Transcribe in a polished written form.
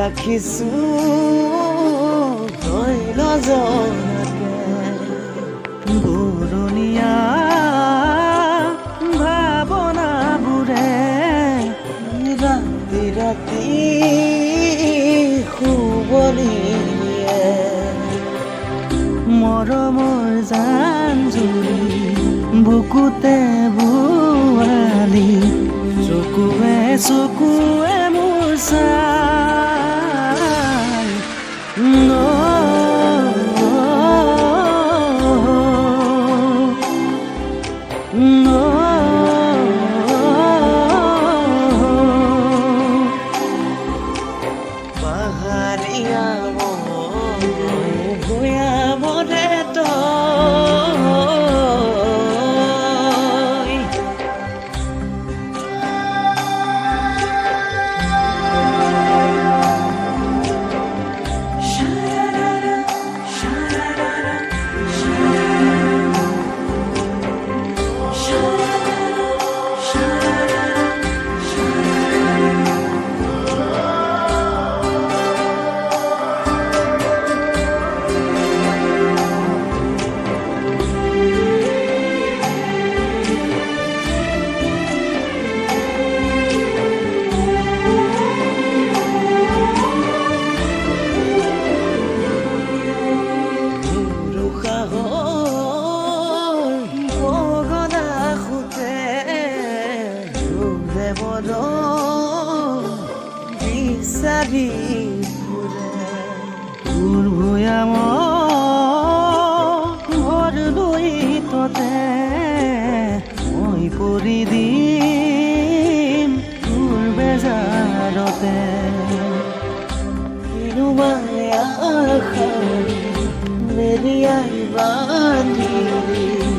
ৰাখিছো তই নজনাকে বুৰণীয়া ভাৱনাবোৰে ৰাতি ৰাতি শুবনি দিয়ে মৰমৰ জান-জুৰি বুকুতে বোৱালি চকুৱে চকুৱে মোৰ চাই পাহাৰীয়া মই ভৈয়ামৰে বিচাৰি ফুৰে তোৰ ভৈয়ামৰ নৈততে মই পৰি দিম তোৰ বেজাৰতে কিনোবাই আশাৰি মেৰিয়াই বান্ধি